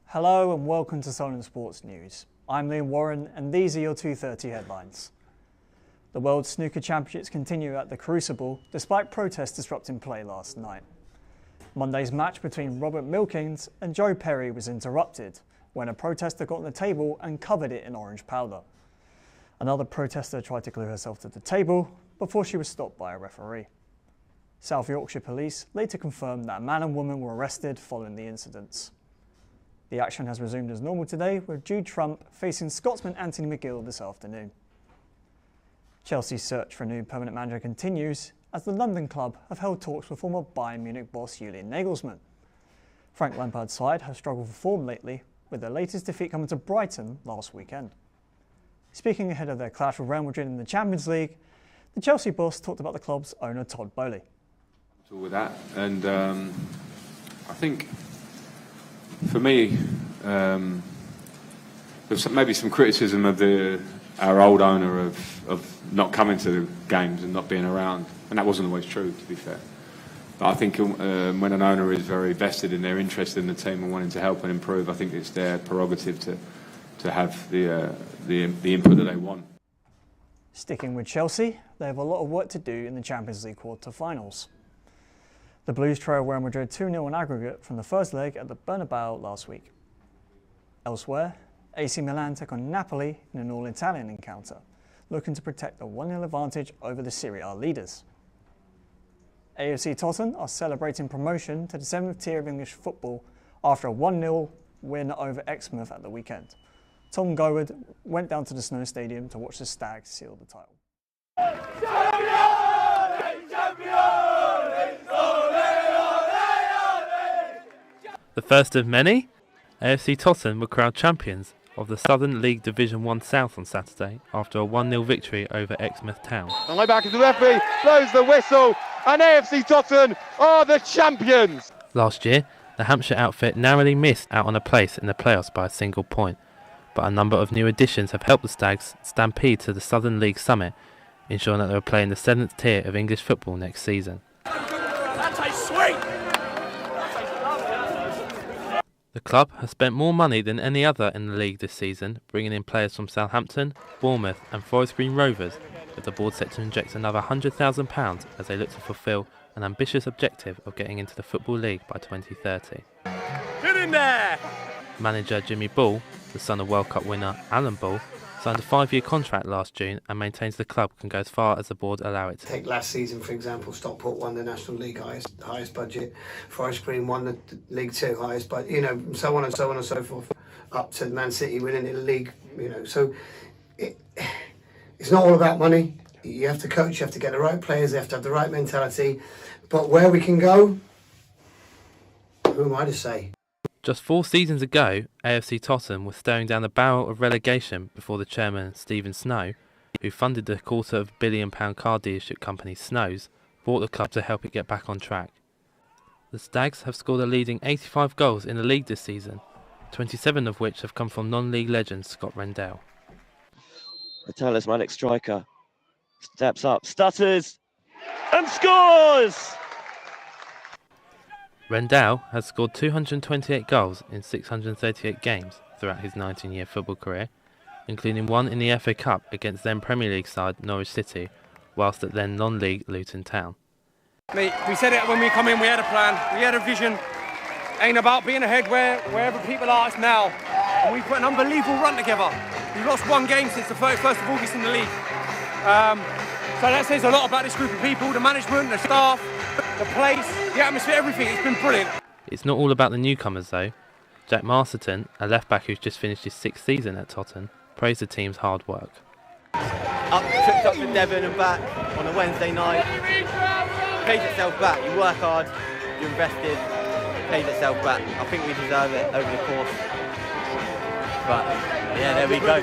Hello and welcome to Solent Sports News. I'm Liam Warren and these are your 2:30 headlines. The World Snooker Championships continue at the Crucible despite protests disrupting play last night. Monday's match between Robert Milkins and Joe Perry was interrupted when a protester got on the table and covered it in orange powder. Another protester tried to glue herself to the table before she was stopped by a referee. South Yorkshire Police later confirmed that a man and woman were arrested following the incidents. The action has resumed as normal today, with Jude Trump facing Scotsman Anthony McGill this afternoon. Chelsea's search for a new permanent manager continues as the London club have held talks with former Bayern Munich boss Julian Nagelsmann. Frank Lampard's side have struggled for form lately, with their latest defeat coming to Brighton last weekend. Speaking ahead of their clash with Real Madrid in the Champions League, the Chelsea boss talked about the club's owner Todd Boehly. With that, and I think for me, there's maybe some criticism of our old owner of not coming to the games and not being around, and that wasn't always true, to be fair. But I think when an owner is very vested in their interest in the team and wanting to help and improve, I think it's their prerogative to have the input that they want. Sticking with Chelsea, they have a lot of work to do in the Champions League quarter-finals. The Blues trailed Real Madrid 2-0 on aggregate from the first leg at the Bernabeu last week. Elsewhere, AC Milan took on Napoli in an all-Italian encounter, looking to protect a 1-0 advantage over the Serie A leaders. AFC Tottenham are celebrating promotion to the 7th tier of English football after a 1-0 win over Exmouth at the weekend. Tom Goward went down to the Snow Stadium to watch the Stags seal the title. The first of many, AFC Tottenham were crowned champions of the Southern League Division 1 South on Saturday after a 1-0 victory over Exmouth Town. And way back as the referee blows the whistle, and AFC Tottenham are the champions! Last year, the Hampshire outfit narrowly missed out on a place in the playoffs by a single point, but a number of new additions have helped the Stags stampede to the Southern League summit, ensuring that they will play in the 7th tier of English football next season. That tastes sweet! The club has spent more money than any other in the league this season, bringing in players from Southampton, Bournemouth and Forest Green Rovers, with the board set to inject another £100,000 as they look to fulfil an ambitious objective of getting into the Football League by 2030. Get in there! Manager Jimmy Ball, the son of World Cup winner Alan Ball, signed a 5-year contract last June and maintains the club can go as far as the board allow it to. Take last season, for example, Stockport won the National League highest budget, Forest Green won the League 2 highest budget, so on and so on and so forth, up to Man City winning the league, so it's not all about money. You have to coach, you have to get the right players, you have to have the right mentality, but where we can go, who am I to say? Just 4 seasons ago, AFC Tottenham was staring down the barrel of relegation before the chairman, Stephen Snow, who funded the £250 million car dealership company Snow's, bought the club to help it get back on track. The Stags have scored a leading 85 goals in the league this season, 27 of which have come from non-league legend Scott Rendell. The talismanic striker steps up, stutters, and scores! Rendell has scored 228 goals in 638 games throughout his 19-year football career, including one in the FA Cup against then Premier League side Norwich City, whilst at then non-league Luton Town. Mate, we said it when we come in, we had a plan, we had a vision. Ain't about being ahead wherever people are us now. And we put an unbelievable run together. We've lost 1 game since the 31st of August in the league. So that says a lot about this group of people, the management, the staff, the place, the atmosphere, everything. It's been brilliant. It's not all about the newcomers though. Jack Masterton, a left-back who's just finished his 6th season at Tottenham, praised the team's hard work. Tripped up to Devon and back on a Wednesday night. Pays itself back. You work hard, you're invested, it pays itself back. I think we deserve it over the course. But yeah, there we go.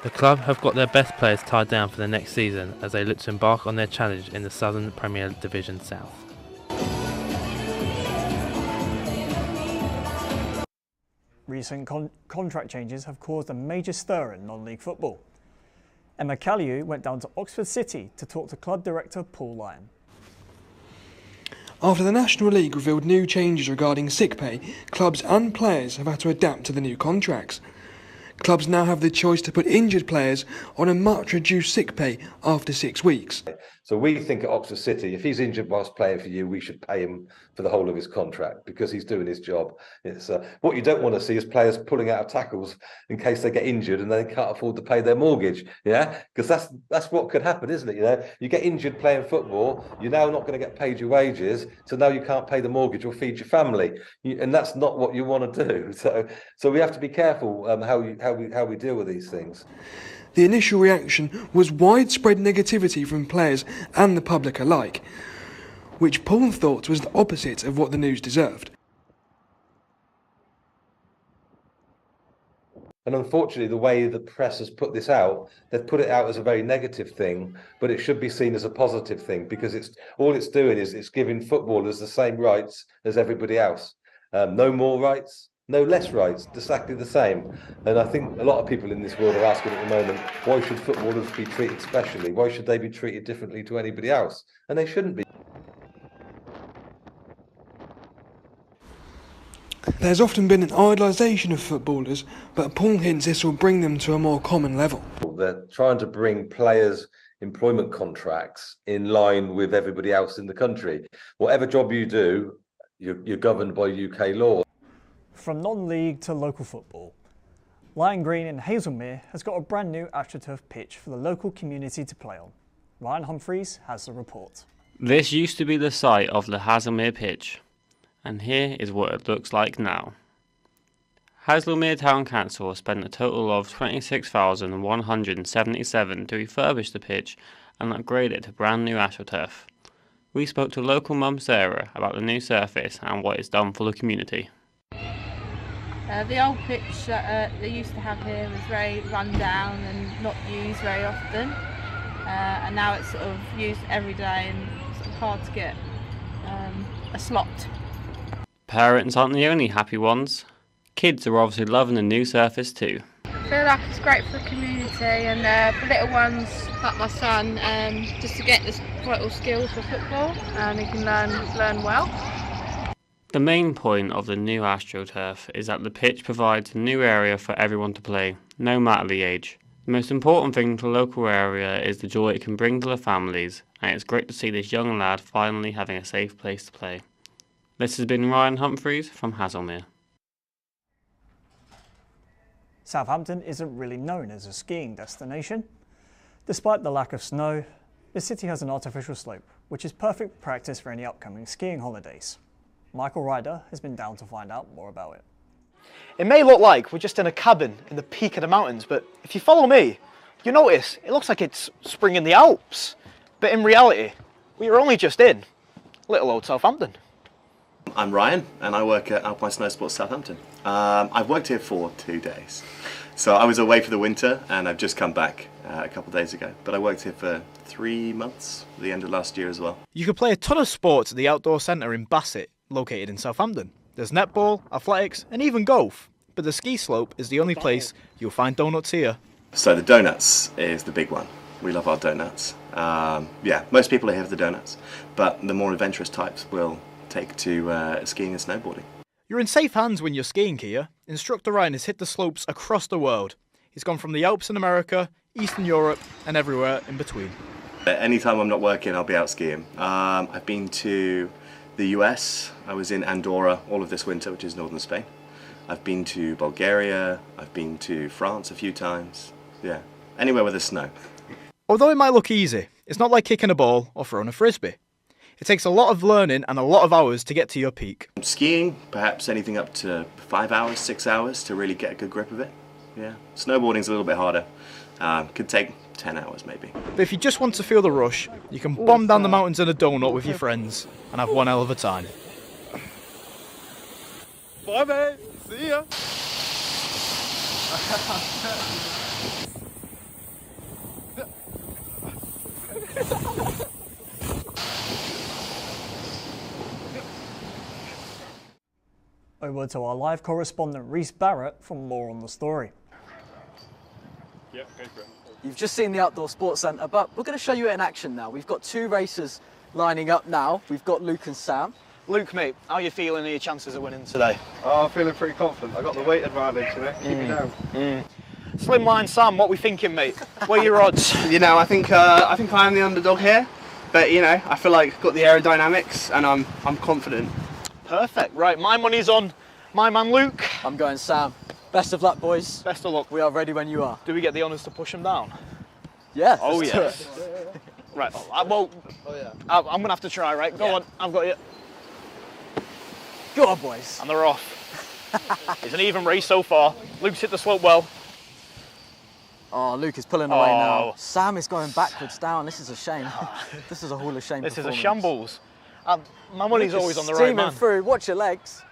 The club have got their best players tied down for the next season as they look to embark on their challenge in the Southern Premier Division South. Recent contract changes have caused a major stir in non-league football. Emma Calliou went down to Oxford City to talk to club director Paul Lyon. After the National League revealed new changes regarding sick pay, clubs and players have had to adapt to the new contracts. Clubs now have the choice to put injured players on a much reduced sick pay after 6 weeks. So we think at Oxford City, if he's injured whilst playing for you, we should pay him for the whole of his contract because he's doing his job. It's what you don't want to see is players pulling out of tackles in case they get injured and they can't afford to pay their mortgage. Yeah, because that's what could happen, isn't it? You know, you get injured playing football, you're now not going to get paid your wages, so now you can't pay the mortgage or feed your family, and that's not what you want to do. So we have to be careful how we deal with these things. The initial reaction was widespread negativity from players and the public alike, which Paul thought was the opposite of what the news deserved. And unfortunately, the way the press has put this out, they've put it out as a very negative thing, but it should be seen as a positive thing because it's doing is it's giving footballers the same rights as everybody else. No more rights, no less rights, exactly the same. And I think a lot of people in this world are asking at the moment, why should footballers be treated specially? Why should they be treated differently to anybody else? And they shouldn't be. There's often been an idolisation of footballers, but Paul hints this will bring them to a more common level. They're trying to bring players' employment contracts in line with everybody else in the country. Whatever job you do, you're governed by UK law. From non-league to local football, Lion Green in Hazelmere has got a brand new AstroTurf pitch for the local community to play on. Ryan Humphreys has the report. This used to be the site of the Hazelmere pitch, and here is what it looks like now. Hazelmere Town Council spent a total of $26,177 to refurbish the pitch and upgrade it to brand new AstroTurf. We spoke to local mum Sarah about the new surface and what it's done for the community. The old pitch that they used to have here was very run down and not used very often, and now it's sort of used every day and sort of hard to get a slot. Parents aren't the only happy ones. Kids are obviously loving the new surface too. I feel like it's great for the community and for little ones like my son, just to get this vital skills for football and he can learn well. The main point of the new AstroTurf is that the pitch provides a new area for everyone to play, no matter the age. The most important thing to the local area is the joy it can bring to the families, and it's great to see this young lad finally having a safe place to play. This has been Ryan Humphreys from Hazelmere. Southampton isn't really known as a skiing destination. Despite the lack of snow, the city has an artificial slope, which is perfect practice for any upcoming skiing holidays. Michael Ryder has been down to find out more about it. It may look like we're just in a cabin in the peak of the mountains, but if you follow me, you notice it looks like it's spring in the Alps. But in reality, we are only just in little old Southampton. I'm Ryan and I work at Alpine Snow Sports Southampton. I've worked here for 2 days. So I was away for the winter and I've just come back a couple of days ago. But I worked here for 3 months, the end of last year as well. You could play a ton of sports at the outdoor centre in Bassett, located in Southampton. There's netball, athletics and even golf. But the ski slope is the only place you'll find donuts here. So the donuts is the big one. We love our donuts. Yeah, most people are here for the donuts. But the more adventurous types will take to skiing and snowboarding. You're in safe hands when you're skiing here. Instructor Ryan has hit the slopes across the world. He's gone from the Alps in America, Eastern Europe and everywhere in between. Anytime I'm not working, I'll be out skiing. I've been to the US, I was in Andorra all of this winter, which is northern Spain. I've been to Bulgaria, I've been to France a few times. Yeah, anywhere with the snow. Although it might look easy, it's not like kicking a ball or throwing a frisbee. It takes a lot of learning and a lot of hours to get to your peak. Skiing, perhaps anything up to 5 hours, 6 hours to really get a good grip of it. Yeah, snowboarding's a little bit harder. Could take 10 hours maybe. But if you just want to feel the rush, you can bomb down the mountains in a donut with your friends and have one hell of a time. Bye mate, see ya. Over to our live correspondent Reese Barrett for more on the story. You've just seen the Outdoor Sports Centre, but we're going to show you it in action now. We've got 2 racers lining up now. We've got Luke and Sam. Luke, mate, how are you feeling and your chances of winning today? Oh, I'm feeling pretty confident. I got the weight advantage, you know. Keep me down. Slimline Sam, what are we thinking, mate? What are your odds? You know, I think I am the underdog here, but you know, I feel like I've got the aerodynamics and I'm confident. Perfect. Right, my money's on my man Luke. I'm going Sam. Best of luck, boys. Best of luck. We are ready when you are. Do we get the honours to push him down? Yeah. Oh yes. Right. I'm gonna have to try. Right. Go on. I've got you. Go on, boys. And they're off. It's an even race so far. Luke's hit the slope well. Oh, Luke is pulling away now. Sam is going backwards down. This is a shame. This is a Hall of Shame This is a performance. shambles. My money's Luke always is on the right man. steaming through. Watch your legs.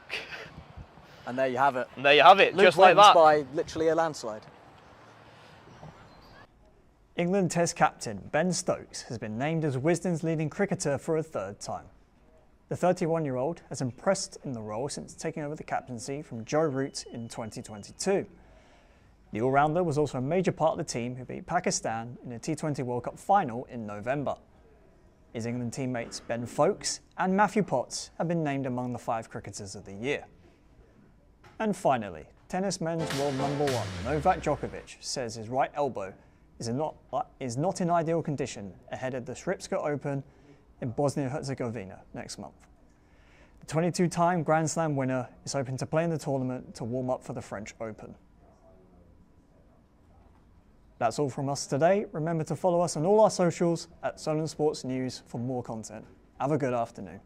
And there you have it. And there you have it, Luke just like wins that. by literally a landslide. England Test captain Ben Stokes has been named as Wisden's leading cricketer for a third time. The 31-year-old has impressed in the role since taking over the captaincy from Joe Root in 2022. The all-rounder was also a major part of the team who beat Pakistan in the T20 World Cup final in November. His England teammates Ben Foakes and Matthew Potts have been named among the 5 cricketers of the year. And finally, tennis men's world number 1 Novak Djokovic says his right elbow is not in ideal condition ahead of the Srpska Open in Bosnia-Herzegovina next month. The 22-time Grand Slam winner is hoping to play in the tournament to warm up for the French Open. That's all from us today. Remember to follow us on all our socials at Solent Sports News for more content. Have a good afternoon.